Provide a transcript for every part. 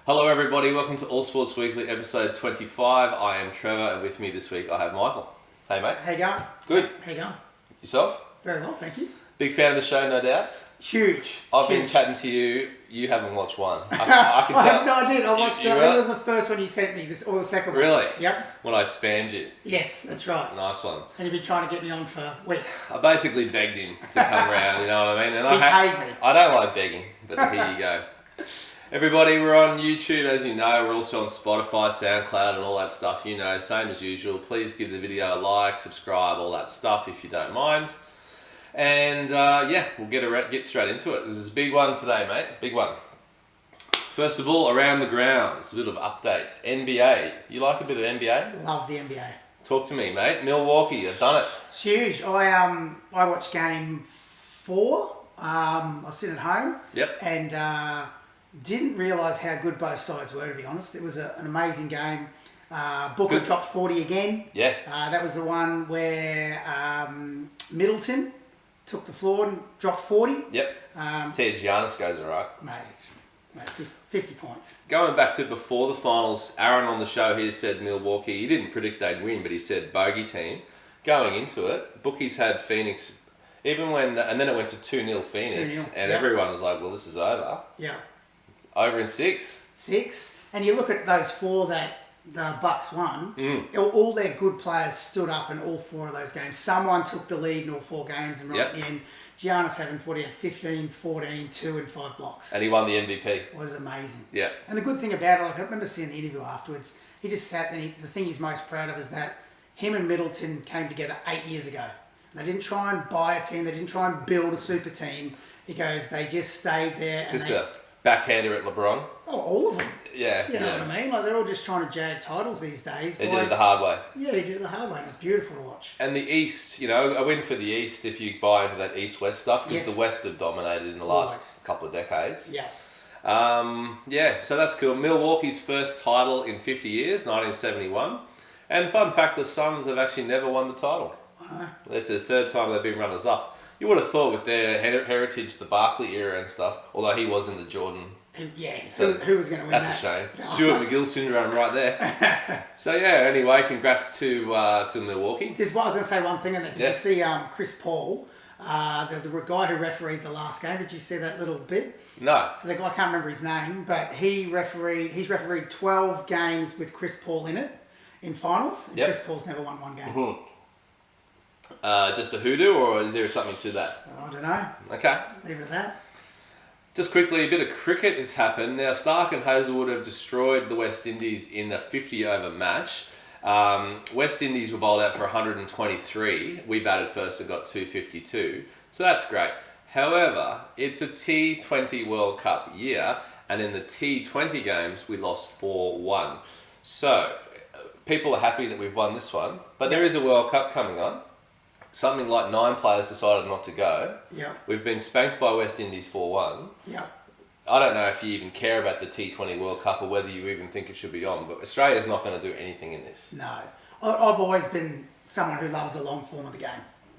Hello everybody, welcome to All Sports Weekly episode 25. I am Trevor and with me this week I have Michael. Hey mate. How you going? Good. How you going? Yourself? Very well, thank you. Big fan of the show, no doubt? Huge. I've been chatting to you, you haven't watched one. I can tell. No, I did. I watched You I think it was the first one you sent me, or the second one. Really? Yep. When I spammed you. Yes, that's right. Nice one. And you've been trying to get me on for weeks. I basically begged him to come round, you know what I mean? And He paid me. I don't like begging, but here you go. Everybody, we're on YouTube, as you know. We're also on Spotify, SoundCloud, and all that stuff. You know, same as usual. Please give the video a like, subscribe, all that stuff if you don't mind. And yeah, we'll get straight into it. This is a big one today, mate. Big one. First of all, around the grounds, a bit of update. NBA. You like a bit of NBA? Love the NBA. Talk to me, mate. Milwaukee, I've done it. It's huge. I watched game 4. I was sitting at home. Yep. And didn't realise how good both sides were, to be honest. It was an amazing game. Booker dropped 40 again. Yeah. That was the one where Middleton took the floor and dropped 40. Yep. Ted Giannis goes all right. Mate, 50 points. Going back to before the finals, Aaron on the show here said Milwaukee. He didn't predict they'd win, but he said bogey team. Going into it, bookies had Phoenix, even when, and then it went to 2-0 Phoenix, 2-0, and everyone was like, well, this is over. Yeah. Over in 6. 6. And you look at those 4 that the Bucks won, all their good players stood up in all 4 of those games. Someone took the lead in all 4 games, and right at the end, Giannis having 40 had 15, 14, 2 and 5 blocks. And he won the MVP. It was amazing. Yeah. And the good thing about it, like I remember seeing the interview afterwards, he just sat there, and the thing he's most proud of is that him and Middleton came together 8 years ago. They didn't try and buy a team, they didn't try and build a super team. He goes, they just stayed there. Just a backhander at LeBron. Oh, all of them. Yeah. You know what I mean? Like, they're all just trying to jag titles these days. They did it the hard way. Yeah, he did it the hard way, and it's beautiful to watch. And the East, you know, a win for the East if you buy into that East-West stuff, because the West had dominated in the last couple of decades. Yeah. Yeah, so that's cool. Milwaukee's first title in 50 years, 1971. And fun fact, the Suns have actually never won the title. That's the 3rd time they've been runners-up. You would have thought with their heritage, the Barkley era and stuff, although he was in the Jordan. Yeah, so who was going to win that's that? That's a shame. Stuart McGill syndrome right there. So yeah, anyway, congrats to Milwaukee. Just what I was going to say one thing on that. Did you see Chris Paul, the guy who refereed the last game? Did you see that little bit? No. So the guy, I can't remember his name, but he's refereed 12 games with Chris Paul in it, in finals. And Chris Paul's never won one game. Mm-hmm. Just a hoodoo, or is there something to that? I don't know. Okay. Leave it at that. Just quickly, a bit of cricket has happened. Now, Stark and Hazelwood have destroyed the West Indies in the 50-over match. West Indies were bowled out for 123. We batted first and got 252. So that's great. However, it's a T20 World Cup year, and in the T20 games, we lost 4-1. So, people are happy that we've won this one, but there is a World Cup coming on. Something like 9 players decided not to go. Yeah. We've been spanked by West Indies 4-1. Yeah. I don't know if you even care about the T20 World Cup or whether you even think it should be on, but Australia's not going to do anything in this. No. I've always been someone who loves the long form of the game.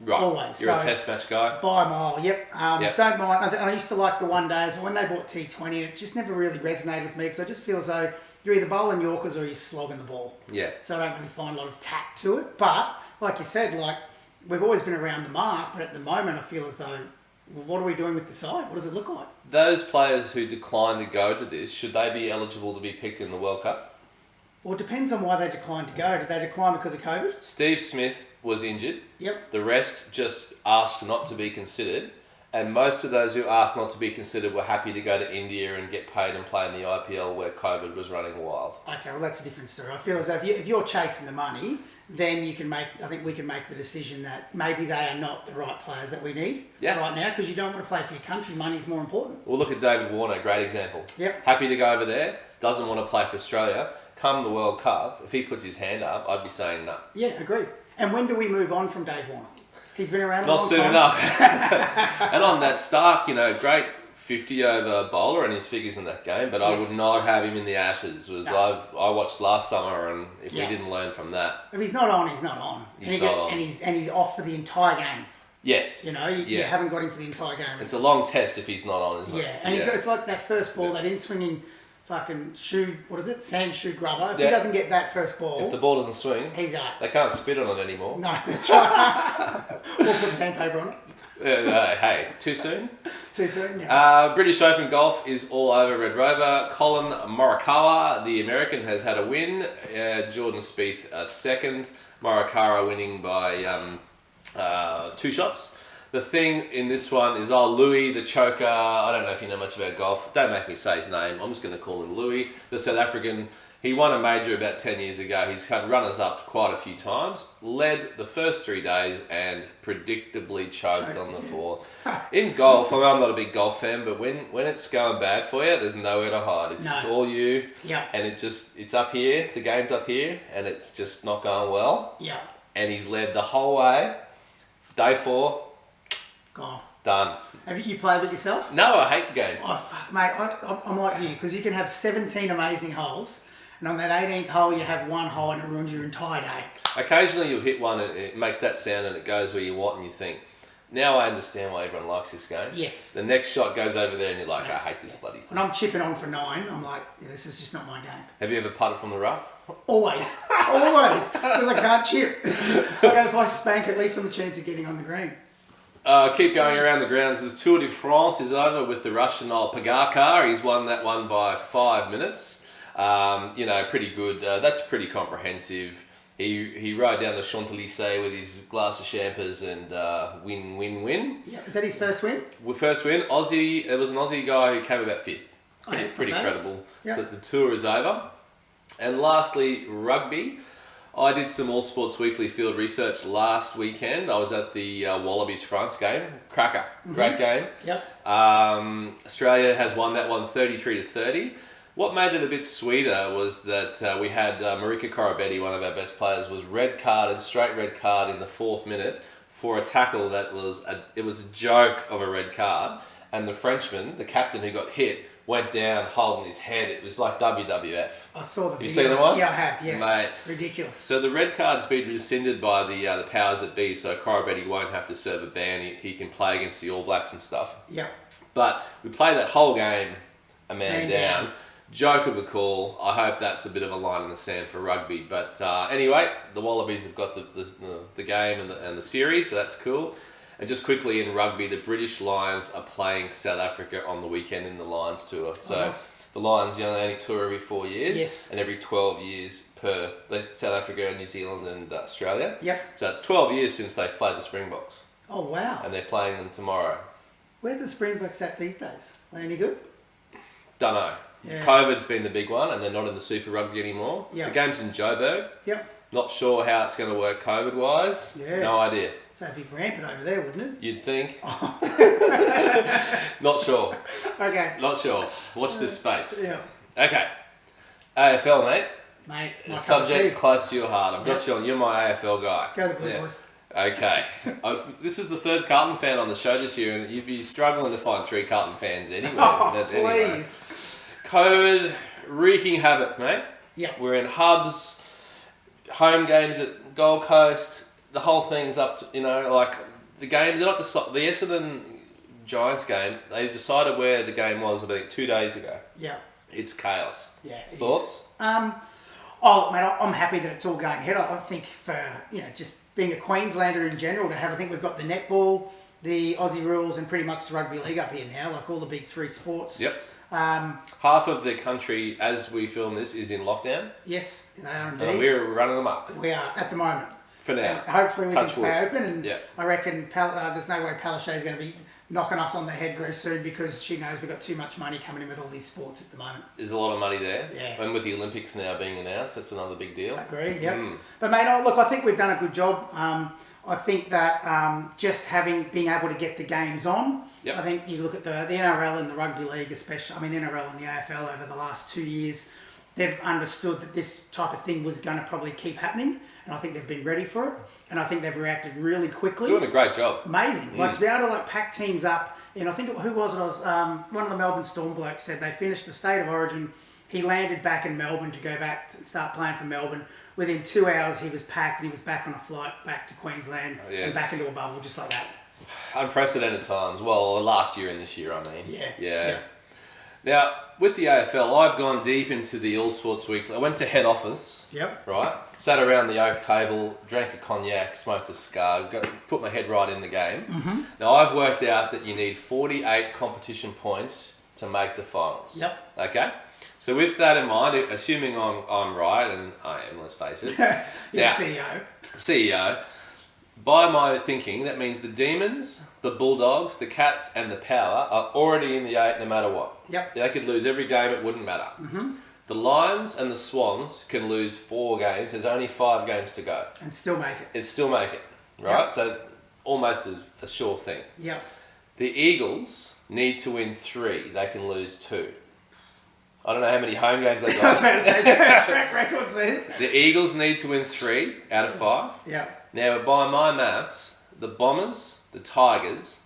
Right. Always. You're a test match guy? By a mile, yep. Don't mind. I used to like the one days, but when they bought T20, it just never really resonated with me because I just feel as though you're either bowling Yorkers or you're slogging the ball. Yeah. So I don't really find a lot of tact to it. But, like you said, we've always been around the mark, but at the moment I feel as though, well, what are we doing with the side? What does it look like? Those players who decline to go to this, should they be eligible to be picked in the World Cup? Well, it depends on why they declined to go. Did they decline because of COVID? Steve Smith was injured. Yep. The rest just asked not to be considered. And most of those who asked not to be considered were happy to go to India and get paid and play in the IPL where COVID was running wild. Okay, well, that's a different story. I feel as though if you're chasing the money, then we can make the decision that maybe they are not the right players that we need right now, because you don't want to play for your country. Money's more important. Well, look at David Warner, great example. Yep. Happy to go over there, doesn't want to play for Australia. Come the World Cup, if he puts his hand up, I'd be saying no. Yeah, agreed. And when do we move on from Dave Warner? He's been around a long time. Not soon enough. And on that, Stark, great 50-over bowler and his figures in that game, but I would not have him in the Ashes. I watched last summer, and if we didn't learn from that... If he's not on, he's not on. And he's off for the entire game. Yes. You haven't got him for the entire game. It's a long test if he's not on, isn't it? Yeah, and it's like that first ball, that in-swinging fucking sand shoe grubber. If he doesn't get that first ball, if the ball doesn't swing, he's out. They can't spit on it anymore. No, that's right. Or put sandpaper on it. Hey, too soon? Too soon, yeah. British Open golf is all over Red Rover. Colin Morikawa, the American, has had a win. Jordan Spieth, second. Morikawa winning by 2 shots. The thing in this one is Louis, the choker. I don't know if you know much about golf. Don't make me say his name. I'm just going to call him Louis, the South African. He won a major about 10 years ago. He's had runners-up quite a few times. Led the first 3 days and predictably choked on the 4th. In golf, I'm not a big golf fan, but when it's going bad for you, there's nowhere to hide. It's all you. Yeah. And it's up here. The game's up here, and it's just not going well. Yeah. And he's led the whole way. Day 4. Gone. Done. Have you played it yourself? No, I hate the game. Oh, fuck, mate. I'm like you, because you can have 17 amazing holes, and on that 18th hole, you have one hole and it ruins your entire day. Occasionally, you'll hit one and it makes that sound and it goes where you want, and you think, now I understand why everyone likes this game. Yes. The next shot goes over there and you're like, I hate this bloody thing. When I'm chipping on for 9, I'm like, this is just not my game. Have you ever putted from the rough? Always. Always. Because I can't chip. Okay, if I spank, at least I'm a chance of getting on the green. Keep going around the grounds. The Tour de France is over with the Russian old Pogacar. He's won that one by 5 minutes. Pretty good. That's pretty comprehensive. He rode down the Champs-Élysées with his glass of champers and win. Yeah. Is that his first win? First win. Aussie. There was an Aussie guy who came about 5th. Pretty credible. Yep. So the tour is over. And lastly, rugby. I did some All Sports Weekly field research last weekend. I was at the Wallabies France game. Cracker. Great game. Yep. Australia has won that one 33-30. What made it a bit sweeter was that we had Marika Korobetti, one of our best players, was straight red card in the 4th minute for a tackle that was a joke of a red card. And the Frenchman, the captain who got hit, went down holding his head. It was like WWF. I saw the video. You seen the one? Yeah, I have, yes. Mate. Ridiculous. So the red card's been rescinded by the powers that be, so Korobetti won't have to serve a ban. He can play against the All Blacks and stuff. Yeah. But we played that whole game a man down. Joke of a call. I hope that's a bit of a line in the sand for rugby. But anyway, the Wallabies have got the game and the series, so that's cool. And just quickly in rugby, the British Lions are playing South Africa on the weekend in the Lions tour. So the Lions, only tour every 4 years. Yes. And every 12 years per South Africa, New Zealand and Australia. Yep. So it's 12 years since they've played the Springboks. Oh, wow. And they're playing them tomorrow. Where are the Springboks at these days? Are they any good? Dunno. Yeah. COVID's been the big one, and they're not in the Super Rugby anymore. Yep. The game's in Joburg. Yep. Not sure how it's going to work COVID-wise. Yeah. No idea. So it'd be rampant over there, wouldn't it? You'd think. Not sure. Okay. Not sure. Watch this space. Yeah. Okay. AFL, mate. Mate, my A cup of subject tea. close to your heart. I've got you on. You're my AFL guy. Go the Blue Boys. Okay. This is the 3rd Carlton fan on the show this year, and you'd be struggling to find 3 Carlton fans anyway. Oh, please. Anyway. COVID wreaking havoc, mate. Yeah. We're in hubs, home games at Gold Coast. The whole thing's up to, the games, they're not the Essendon Giants game, they decided where the game was, I think, 2 days ago. Yeah. It's chaos. Yeah. Thoughts? Mate, I'm happy that it's all going ahead. I think for, just being a Queenslander in general, I think we've got the netball, the Aussie rules, and pretty much the rugby league up here now, like all the big 3 sports. Yep. Half of the country, as we film this, is in lockdown. Yes, they are indeed. We're running them up. We are, at the moment. For now. Hopefully we can Touch stay wood. open, and Yeah. I reckon there's no way Palaszczuk's going to be knocking us on the head very soon, because she knows we've got too much money coming in with all these sports at the moment. There's a lot of money there. Yeah. And with the Olympics now being announced, that's another big deal. Agree, yep. But mate, look, I think we've done a good job. I think that just being able to get the games on, Yep. I think you look at the NRL and the Rugby League especially, NRL and the AFL over the last 2 years, they've understood that this type of thing was going to probably keep happening, and I think they've been ready for it, and I think they've reacted really quickly. Doing a great job. Amazing. Like to be able to pack teams up, and I think, who was it? One of the Melbourne Storm blokes said they finished the State of Origin, he landed back in Melbourne to go back and start playing for Melbourne. Within 2 hours he was packed and he was back on a flight back to Queensland and back into a bubble just like that. Unprecedented times. Well, last year and this year, I mean. Yeah. Now, with the AFL, I've gone deep into the All Sports Weekly. I went to head office. Yep. Right? Sat around the oak table, drank a cognac, smoked a cigar, put my head right in the game. Mm-hmm. Now, I've worked out that you need 48 competition points to make the finals. Yep. Okay? So with that in mind, assuming I'm right, and I am, let's face it. You're now, CEO. By my thinking, that means the Demons, the Bulldogs, the Cats, and the Power are already in the 8 no matter what. Yep. They could lose every game, it wouldn't matter. Mm-hmm. The Lions and the Swans can lose 4 games. There's only 5 games to go. And still make it. And still make it, right? Yep. So almost a sure thing. Yep. The Eagles need to win 3. They can lose 2. I don't know how many home games they got. I was about to say, track record says. The Eagles need to win 3 out of 5. Yeah. Now, by my maths, the Bombers, the Tigers,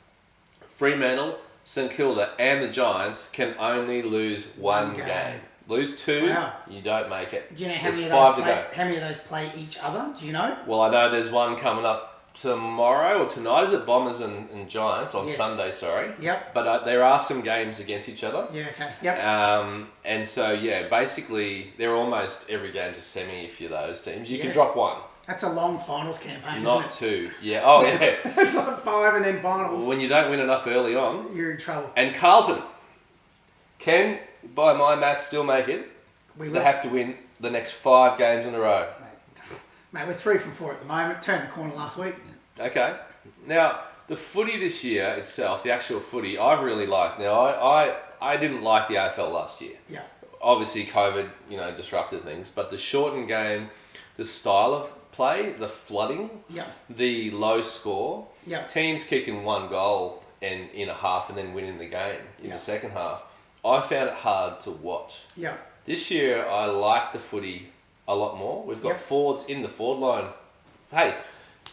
Fremantle, St Kilda, and the Giants can only lose one game. Lose 2, wow. You don't make it. Do you know how There's many, 5 of to those go. how many of those play each other? Do you know? Well, I know there's one coming up tomorrow or tonight. Is it Bombers and Giants on Yes. Sunday? Sorry. Yep. But there are some games against each other. Yeah, okay. Yep. And so, yeah, basically, they're almost every game's a semi if you're those teams. You can Yeah. drop 1. That's a long finals campaign, Not isn't it? 2. Yeah. Oh, yeah. It's like 5 and then finals. When you don't win enough early on. You're in trouble. And Carlton can, by my maths, still make it. They have to win the next 5 games in a row. Mate, we're 3 from 4 at the moment. Turned the corner last week. Okay. Now, the footy this year itself, the actual footy, I've really liked. Now, I didn't like the AFL last year. Yeah. Obviously, COVID, disrupted things. But the shortened game, the style of play, the flooding, Yeah. the low score, Yeah. teams kicking 1 goal in a half and then winning the game in the second half, I found it hard to watch. Yeah. This year, I like the footy a lot more. We've got forwards in the forward line. Hey,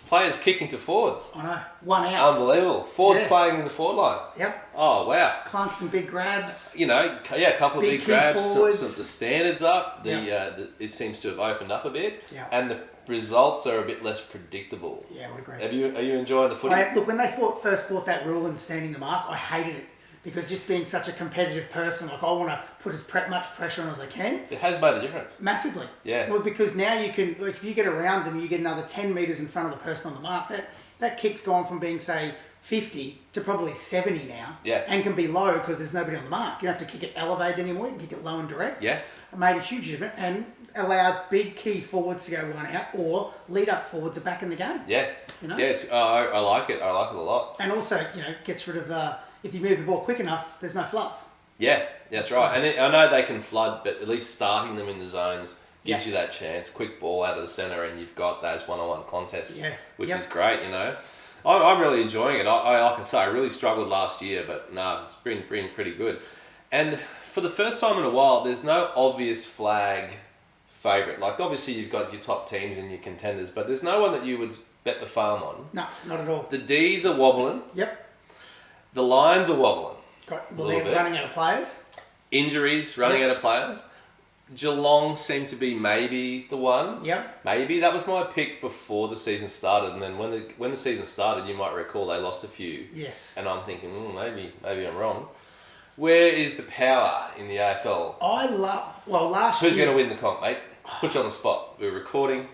players kicking to forwards. I know. 1 out. Unbelievable. Forwards Yeah. playing in the forward line. Yep. Oh, wow. Clunking big grabs. A couple of Big big key grabs. forwards. The standards up. Yeah. It seems to have opened up a bit. Yeah. And the results are a bit less predictable. Yeah, I would agree. Are you enjoying the footy? Look, when they first brought that rule and standing the mark, I hated it. Because just being such a competitive person, like I want to put as much pressure on as I can. It has made a difference. Massively. Yeah. Well, because now you can, like, if you get around them, you get another 10 metres in front of the person on the mark. That kick's gone from being, say, 50 to probably 70 now. Yeah. And can be low because there's nobody on the mark. You don't have to kick it elevated anymore. You can kick it low and direct. Yeah. It made a huge difference and allows big key forwards to go 1 out or lead up forwards are back in the game. Yeah. You know? Yeah, I like it. I like it a lot. And also, gets rid of if you move the ball quick enough, there's no floods. Yeah, that's right. And I know they can flood, but at least starting them in the zones gives you that chance. Quick ball out of the centre and you've got those one-on-one contests, which is great, I'm really enjoying it. Like I say, I really struggled last year, but it's been pretty good. And for the first time in a while, there's no obvious flag favourite. Like, obviously, you've got your top teams and your contenders, but there's no one that you would bet the farm on. No, not at all. The D's are wobbling. Yep. The Lions are wobbling. They're running out of players. Injuries, running out of players. Geelong seemed to be maybe the one. Yep. Maybe. That was my pick before the season started. And then when the season started, you might recall they lost a few. Yes. And I'm thinking, maybe I'm wrong. Where is the power in the AFL? Last Who's year... going to win the comp, mate? Put you on the spot. We're recording.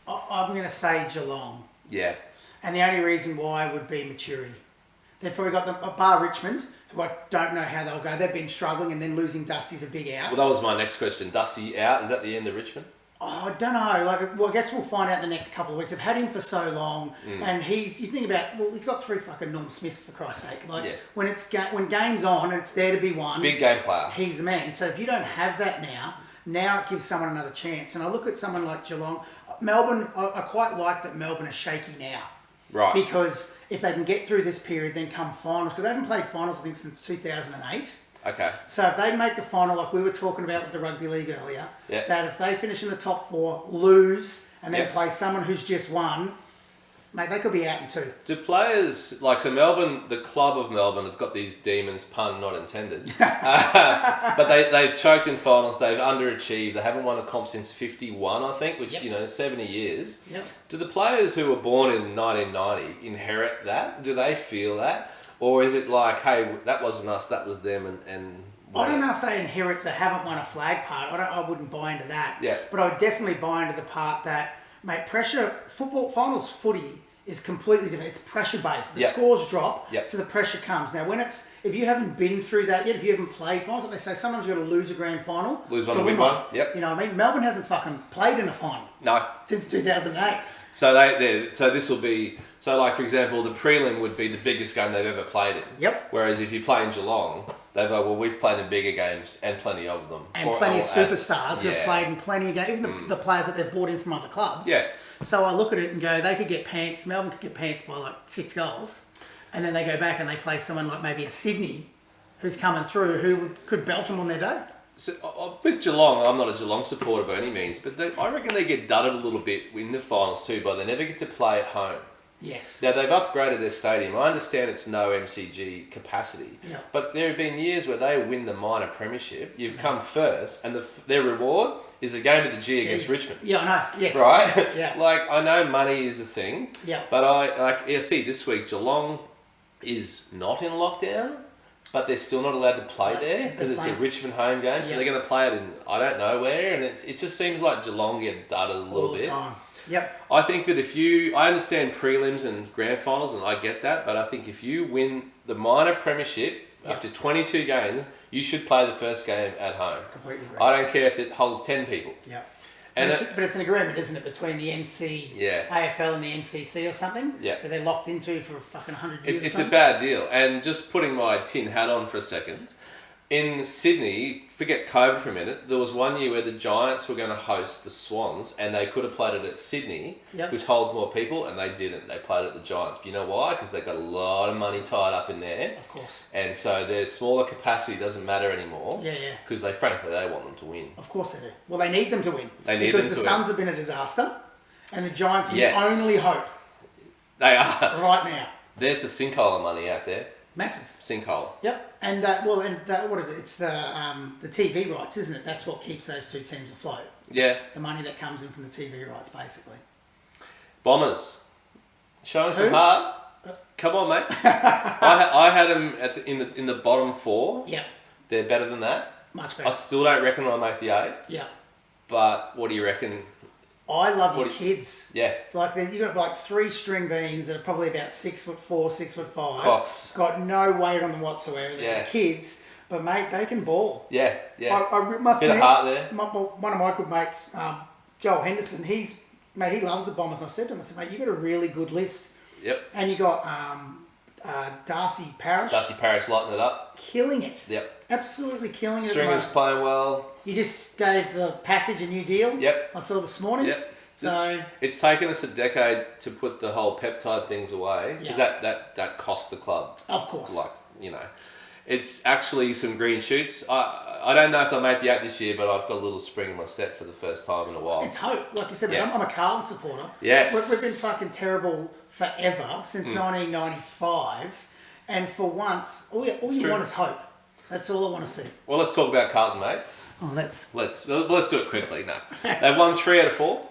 I'm going to say Geelong. Yeah. And the only reason why would be maturity. They've probably got bar Richmond, who I don't know how they'll go. They've been struggling and then losing Dusty's a big out. Well, that was my next question. Dusty out? Is that the end of Richmond? Oh, I don't know. I guess we'll find out the next couple of weeks. They've had him for so long, and you think about, he's got 3 fucking Norm Smith for Christ's sake. When game's on and it's there to be won, big game player. He's the man. So if you don't have that now it gives someone another chance. And I look at someone like Geelong, Melbourne. I quite like that Melbourne are shaky now. Right. Because if they can get through this period, then come finals, because they haven't played finals, I think, since 2008. Okay. So if they make the final, like we were talking about with the Rugby League earlier, Yeah. that if they finish in the top 4, lose, and then Yeah. play someone who's just won, mate, they could be out in 2. Do players, so Melbourne, the club of Melbourne, have got these demons, pun not intended, but they've choked in finals, they've underachieved, they haven't won a comp since 51, I think, which, 70 years. Yep. Do the players who were born in 1990 inherit that? Do they feel that? Or is it like, hey, that wasn't us, that was them, and I don't know if they inherit the haven't won a flag part. I wouldn't buy into that. Yeah. But I would definitely buy into the part that, mate, football, finals footy is completely different. It's pressure based. The scores drop, so the pressure comes. Now, if you haven't been through that yet, if you haven't played finals, like they say, sometimes you've got to lose a grand final. Lose one to win one. Yep. You know what I mean? Melbourne hasn't fucking played in a final. No. Since 2008. So this will be, like, for example, the prelim would be the biggest game they've ever played in. Yep. Whereas if you play in Geelong, they've we've played in bigger games and plenty of them. And plenty of superstars who have played in plenty of games, even the players that they've brought in from other clubs. Yeah. So I look at it and go, they could get pants, Melbourne could get pants by like 6 goals, and then they go back and they play someone like maybe a Sydney who's coming through who could belt them on their day. So with Geelong, I'm not a Geelong supporter by any means, but I reckon they get dudded a little bit in the finals too, but they never get to play at home. Yes. Now, they've upgraded their stadium. I understand it's no MCG capacity, but there have been years where they win the minor premiership. You've come first, and their reward is a game of the G against Richmond. Yeah, I know. Yes. Right? Yeah. Like, I know money is a thing, but I see this week Geelong is not in lockdown, but they're still not allowed to play there because it's a Richmond home game, so they're going to play it in I don't know where, and it just seems like Geelong get dudded a little bit. All the time. Yep. I think that I understand prelims and grand finals, and I get that, but I think if you win the minor premiership after 22 games, you should play the first game at home. Completely agree. I don't care if it holds 10 people. Yeah. But it's an agreement, isn't it, between the AFL and the MCC or something? Yeah. That they're locked into for fucking 100 years. It's a bad deal. And just putting my tin hat on for a second, in Sydney, forget COVID for a minute, there was one year where the Giants were going to host the Swans, and they could have played it at Sydney, which holds more people, and they didn't. They played it at the Giants. But you know why? Because they've got a lot of money tied up in there. Of course. And so their smaller capacity doesn't matter anymore. Yeah, yeah. Because they want them to win. Of course they do. Well, they need them to win. Because the Suns have been a disaster, and the Giants are the only hope. They are. Right now. There's a sinkhole of money out there. Massive. Sinkhole. Yep. And what is it? It's the TV rights, isn't it? That's what keeps those two teams afloat. Yeah. The money that comes in from the TV rights, basically. Bombers. Showing some heart. Come on, mate. I had them in the bottom 4. Yeah. They're better than that. Much better. I still don't reckon I'll make the 8. Yeah. But what do you reckon? I love your kids. Yeah. Like you got like 3 string beans that are probably about 6'4", 6'5". Cocks. Got no weight on them whatsoever. They're kids, but mate, they can ball. Yeah, yeah. I must bit admit, of heart there. One of my good mates, Joel Henderson, he loves the Bombers. I said to him, mate, you got a really good list. Yep. And you got Darcy Parish. Darcy Parish lighting it up. Killing it. Yep. Absolutely killing it. Stringer's playing well. You just gave the package a new deal. Yep. I saw this morning. Yep. So it's taken us a decade to put the whole peptide things away because that cost the club. Of course. Like, you know, it's actually some green shoots. I don't know if they'll make the 8 this year, but I've got a little spring in my step for the first time in a while. It's hope. Like you said, I'm a Carlton supporter. Yes. We've been fucking terrible forever, since 1995. And for once, all you want is hope. That's all I want to see. Well, let's talk about Carlton, mate. Oh, let's do it quickly. No. They've won 3 out of 4.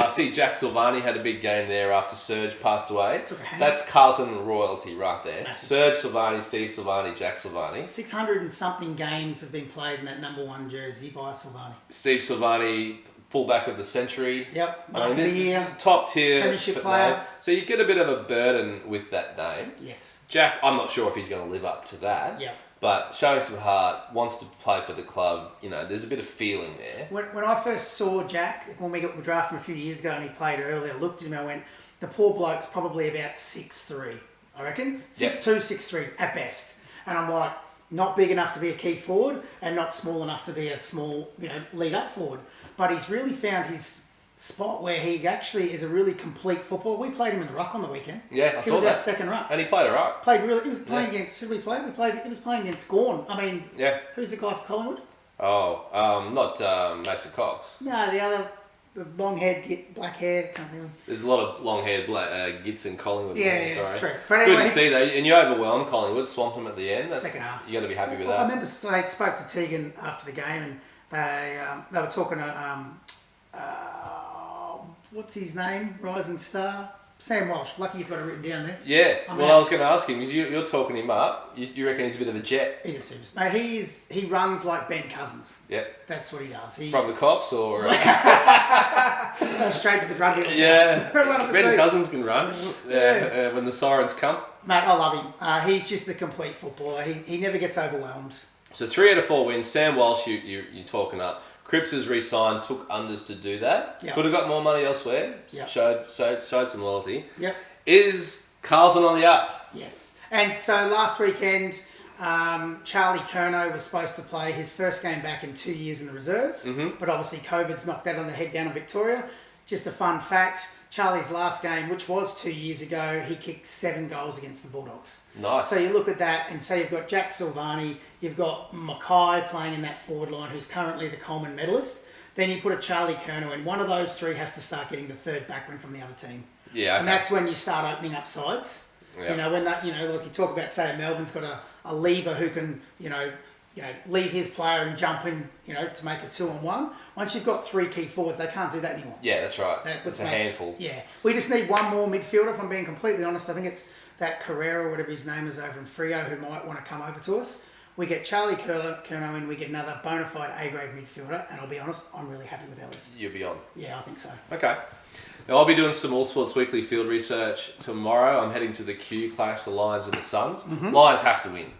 See, Jack Silvani had a big game there after Serge passed away. That's Carlton royalty right there. Massive. Serge Silvani, Steve Silvani, Jack Silvani. 600 and something games have been played in that number 1 jersey by Silvani. Steve Silvani, fullback of the century. Yep. Mark of the year. Top tier. Premiership player. Name. So you get a bit of a burden with that name. Yes. Jack, I'm not sure if he's going to live up to that. Yeah. But showing some heart, wants to play for the club, you know, there's a bit of feeling there. When I first saw Jack, when we drafted him a few years ago and he played early, I looked at him and I went, the poor bloke's probably about 6'3", I reckon. 6'2", 6'3", at best. And I'm like, not big enough to be a key forward and not small enough to be a small, lead-up forward. But he's really found his spot where he actually is a really complete footballer. We played him in the ruck on the weekend. Yeah, I saw that. He was our second ruck. And he played all right. He was playing against, who did we play? He was playing against Gorn. I mean, who's the guy for Collingwood? Oh, not Mason Cox. No, the long-haired, black hair. Can't think of him. There's a lot of long-haired gits in Collingwood. Yeah, it's true. But anyway, good to see that. And you overwhelmed Collingwood, swamped them at the end. Second half. You got to be happy with that. I remember I spoke to Tegan after the game, and they were talking to what's his name? Rising Star. Sam Walsh. Lucky you've got it written down there. Yeah. I was going to ask him, because you're talking him up. You reckon he's a bit of a jet? He's a superstar. Mate, he runs like Ben Cousins. Yeah. That's what he does. From the cops or... straight to the drug dealers. Yeah. Ben Cousins can run when the sirens come. Mate, I love him. He's just the complete footballer. He never gets overwhelmed. So 3 out of 4 wins. Sam Walsh, you're talking up. Cripps has re-signed, took unders to do that. Yep. Could have got more money elsewhere. Yep. Showed some loyalty. Yep. Is Carlton on the up? Yes. And so last weekend, Charlie Curnow was supposed to play his first game back in 2 years in the reserves. Mm-hmm. But obviously COVID's knocked that on the head down in Victoria. Just a fun fact, Charlie's last game, which was 2 years ago, he kicked 7 goals against the Bulldogs. Nice. So you look at that and say you've got Jack Silvani, you've got Mackay playing in that forward line, who's currently the Coleman medalist. Then you put a Charlie Curnow in. One of those three has to start getting the third backman from the other team. Yeah, okay. And that's when you start opening up sides. Yeah. You know, when that, like you talk about, say, Melbourne's got a lever who can, leave his player and jump in, to make a 2-on-1. Once you've got 3 key forwards, they can't do that anymore. Yeah, that's right. It's a handful. Yeah. We just need one more midfielder, if I'm being completely honest. I think it's that Carrera, or whatever his name is, over in Freo, who might want to come over to us. We get Charlie Curnow in, we get another bona fide A-grade midfielder, and I'll be honest, I'm really happy with Ellis. You'll be on? Yeah, I think so. Okay. Now, I'll be doing some All Sports Weekly field research tomorrow. I'm heading to the Q clash, the Lions and the Suns. Mm-hmm. Lions have to win.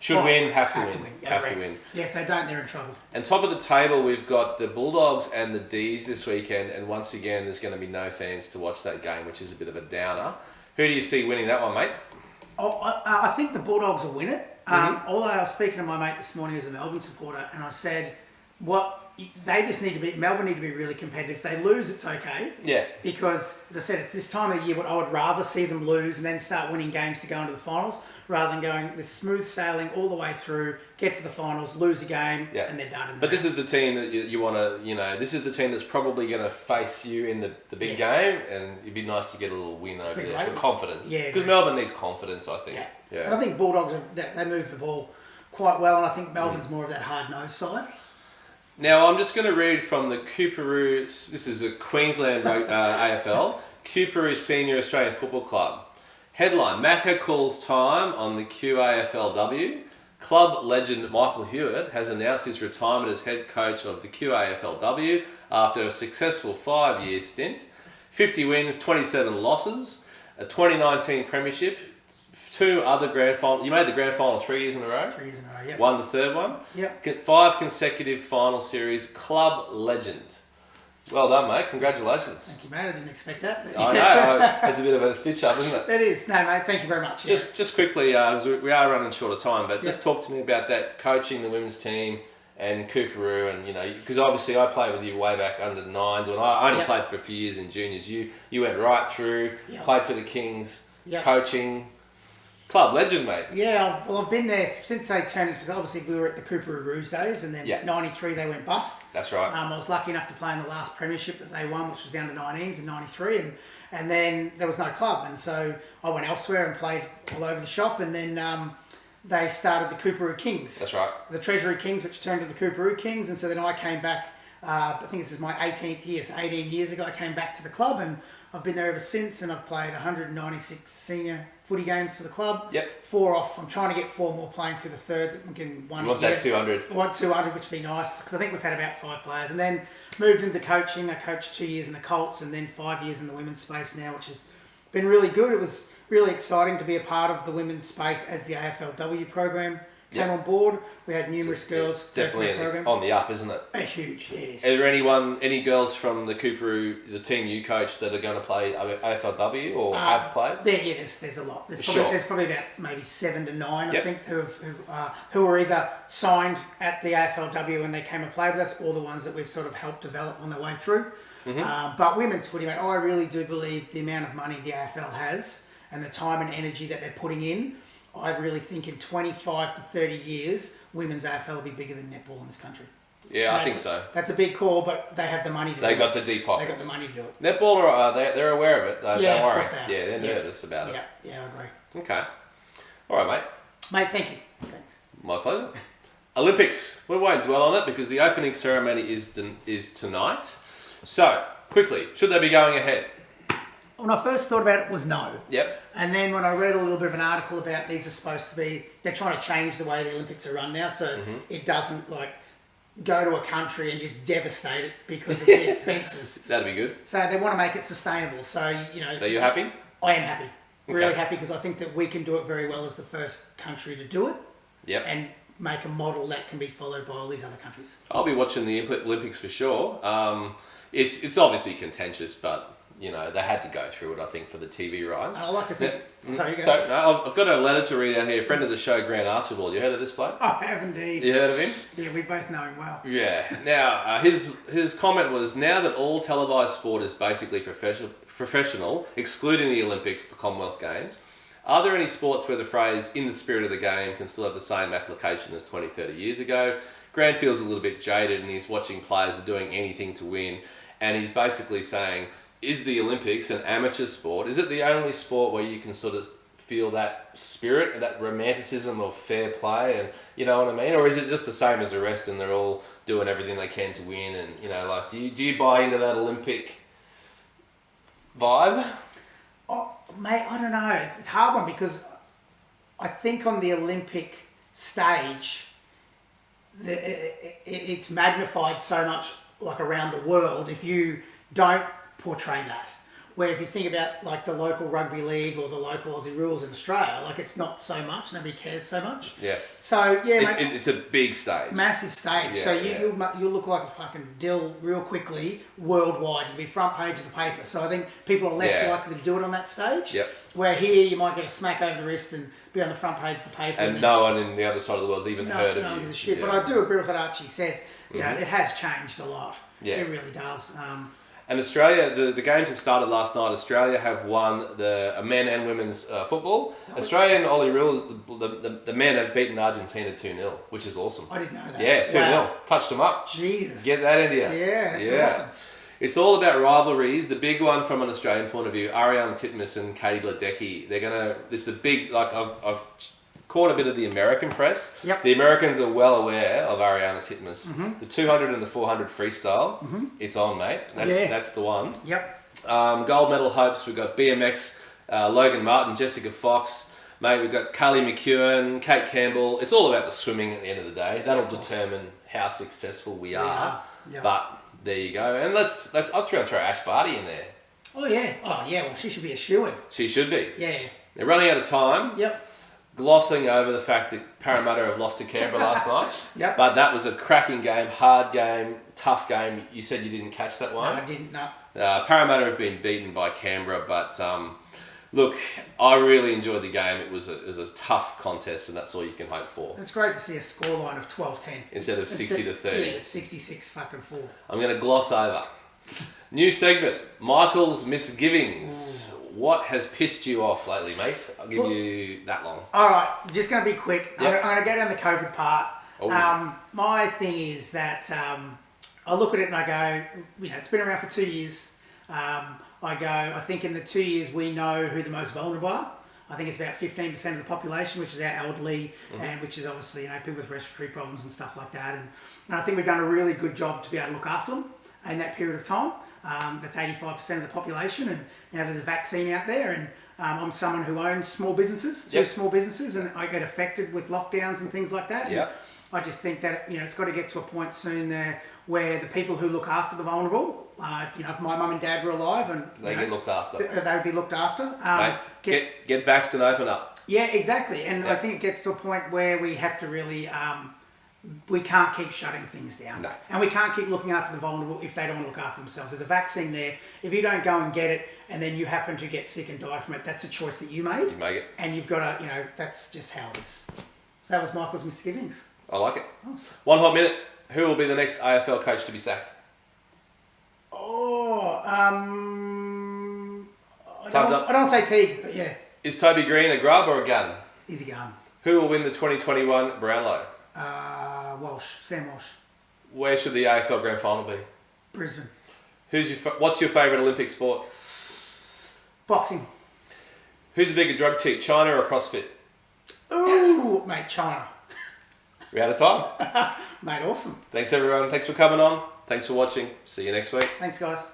Should win, have to win. Yeah, have to win. Yeah, if they don't, they're in trouble. And top of the table, we've got the Bulldogs and the D's this weekend, and once again, there's going to be no fans to watch that game, which is a bit of a downer. Who do you see winning that one, mate? I think the Bulldogs will win it. Although I was speaking to my mate this morning who's a Melbourne supporter, and I said, Melbourne need to be really competitive. If they lose, it's okay. Yeah. Because, as I said, it's this time of the year what I would rather see them lose and then start winning games to go into the finals, rather than going this smooth sailing all the way through, get to the finals, lose a game, and they're done. But this is the team that you want to, this is the team that's probably going to face you in the big game, and it'd be nice to get a little win over there for confidence. Yeah. Because Melbourne needs confidence, I think. Yeah. And I think Bulldogs, they move the ball quite well, and I think Melbourne's more of that hard-nosed side. Now, I'm just going to read from the Coorparoo, this is a Queensland AFL, Coorparoo Senior Australian Football Club. Headline, Macca calls time on the QAFLW. Club legend Michael Hewitt has announced his retirement as head coach of the QAFLW after a successful 5-year stint. 50 wins, 27 losses, a 2019 premiership, 2 other grand finals. You made the grand final 3 years in a row? 3 years in a row, yep. Won the third one? Yep. 5 consecutive final series, club legend. Well done, mate. Congratulations. Thank you, mate. I didn't expect that. I know. It's a bit of a stitch-up, isn't it? It is. No, mate. Thank you very much. Just quickly, we are running short of time, but just talk to me about that, coaching the women's team and Coorparoo, and, because obviously I played with you way back under the 9s, and I only played for a few years in juniors. You went right through, played for the Kings, coaching... Club legend, mate. Yeah, well, I've been there since they turned into... Obviously, we were at the Coorparoo Roos days, and then 93 they went bust. That's right. I was lucky enough to play in the last premiership that they won, which was the under-19s in 93, and then there was no club, and so I went elsewhere and played all over the shop, and then they started the Coorparoo Kings. That's right. The Treasury Kings, which turned to the Coorparoo Kings, and so then I came back, I think this is my 18th year, so 18 years ago I came back to the club, and I've been there ever since, and I've played 196 senior footy games for the club. Yep. 4 off. I'm trying to get 4 more playing through the thirds. I'm getting one. You want that 200? I want 200, which would be nice, because I think we've had about 5 players. And then moved into coaching. I coached 2 years in the Colts, and then 5 years in the women's space now, which has been really good. It was really exciting to be a part of the women's space as the AFLW program came on board. We had numerous girls. Definitely on the up, isn't it? Huge, it is. Is there any girls from the Coorparoo, the team you coach, that are going to play AFLW or have played? There's a lot. There's probably about maybe 7 to 9, I think, who were either signed at the AFLW when they came and played with us, or the ones that we've sort of helped develop on their way through. Mm-hmm. But women's footy, mate, I really do believe the amount of money the AFL has and the time and energy that they're putting in, I really think in 25 to 30 years, women's AFL will be bigger than netball in this country. Yeah, I think so. That's a big call, but they have the money to do it. They got the deep pockets. They got the money to do it. Netball, they're aware of it. Don't worry. Of course they are. Yeah, they're nervous about it. Yeah, I agree. Okay. All right, mate. Mate, thank you. Thanks. My pleasure. Olympics. We won't dwell on it because the opening ceremony is tonight. So, quickly, should they be going ahead? when I first thought about it, was no. Yep. And then when I read a little bit of an article about these are supposed to be, they're trying to change the way the Olympics are run now, so it doesn't like go to a country and just devastate it because of the expenses. That'd be good. So they want to make it sustainable. So, you know. So you're happy? I am happy. Really happy because I think that we can do it very well as the first country to do it. Yep. And make a model that can be followed by all these other countries. I'll be watching the Olympics for sure. It's obviously contentious, but you know they had to go through it. I think for the TV rights. I like to think. Sorry, you go. So no, I've got a letter to read out here. A friend of the show, Grant Archibald. You heard of this bloke? I have indeed. You heard of him? Yeah, we both know him well. Yeah. Now his comment was, now that all televised sport is basically professional, excluding the Olympics, the Commonwealth Games. Are there any sports where the phrase "in the spirit of the game" can still have the same application as 20, 30 years ago? Grant feels a little bit jaded and he's watching players doing anything to win. And he's basically saying, is the Olympics an amateur sport? Is it the only sport where you can sort of feel that spirit, that romanticism of fair play? And you know what I mean? Or is it just the same as the rest and they're all doing everything they can to win? And, you know, like, do you buy into that Olympic vibe? Oh, mate, I don't know. It's a hard one because I think on the Olympic stage, it's magnified so much, like around the world, if you don't portray that. Where if you think about like the local rugby league or the local Aussie rules in Australia, like it's not so much, nobody cares so much. Yeah. So yeah, mate, it's a big stage. massive stage. Yeah, So yeah. you'll look like a fucking dill real quickly worldwide. You'll be front page of the paper. So I think people are less Yeah. likely to do it on that stage. Yep. Where here you might get a smack over the wrist and be on the front page of the paper. And then no one in the other side of the world's even heard of no you. gives a shit. Yeah. But I do agree with what Archie says. You know, it has changed a lot. Yeah. It really does. And Australia, the games have started last night. Australia have won the men and women's football. Australia and Ollie Rules, the men have beaten Argentina 2-0, which is awesome. I didn't know that. Yeah, 2-0. Wow. Touched them up. Jesus. Get that into you. Yeah, that's awesome. It's all about rivalries. The big one from an Australian point of view, Ariana Titmus and Katie Ledecky. This is a big, like I've caught a bit of the American press. Yep. The Americans are well aware of Ariana Titmus. The 200 and the 400 freestyle, it's on, mate. That's the one. Yep. Gold medal hopes, we've got BMX, Logan Martin, Jessica Fox. Mate, we've got Carly McEwen, Kate Campbell. It's all about the swimming at the end of the day. That'll determine how successful we are. Yep. But there you go. And I'll throw Ash Barty in there. Oh yeah. Well, she should be a shoo-in. She should be. Yeah. They're running out of time. Yep. Glossing over the fact that Parramatta have lost to Canberra last night. Yep. But that was a cracking game, hard game, tough game. You said you didn't catch that one. No, I didn't. No. Parramatta have been beaten by Canberra, but look, I really enjoyed the game. It was a tough contest, and that's all you can hope for. It's great to see a scoreline of 12-10 instead of 60 to 30. Yeah, 66-4. I'm going to gloss over. New segment, Michael's misgivings. What has pissed you off lately, mate? I'll give you that long. All right, just going to be quick. Yep. I'm going to go down the COVID part. Oh. My thing is that I look at it and I go, you know, it's been around for 2 years. I think in the 2 years we know who the most vulnerable are. I think it's about 15% of the population, which is our elderly, and which is obviously, you know, people with respiratory problems and stuff like that. And I think we've done a really good job to be able to look after them in that period of time. That's 85% of the population, and now there's a vaccine out there, and I'm someone who owns small businesses, two small businesses, and I get affected with lockdowns and things like that. Yeah. I just think that, you know, it's got to get to a point soon there where the people who look after the vulnerable, if my mum and dad were alive, and they get looked after. They would be looked after. Mate, get vaxxed and open up. Yeah, exactly. And I think it gets to a point where we have to really, we can't keep shutting things down. No. And we can't keep looking after the vulnerable if they don't want to look after themselves. There's a vaccine there. If you don't go and get it and then you happen to get sick and die from it, that's a choice that you made. You make it. And you've got to, you know, that's just how it is. So that was Michael's misgivings. I like it. Nice. 1 hot minute. Who will be the next AFL coach to be sacked? I don't want to say Teague, but yeah. Is Toby Green a grub or a gun? Easy going. Who will win the 2021 Brownlow? Sam Walsh. Where should the AFL Grand Final be? Brisbane. What's your favourite Olympic sport? Boxing. Who's a bigger drug cheat, China or CrossFit? Ooh, mate, China. We're out of time. Mate, awesome. Thanks everyone. Thanks for coming on. Thanks for watching. See you next week. Thanks, guys.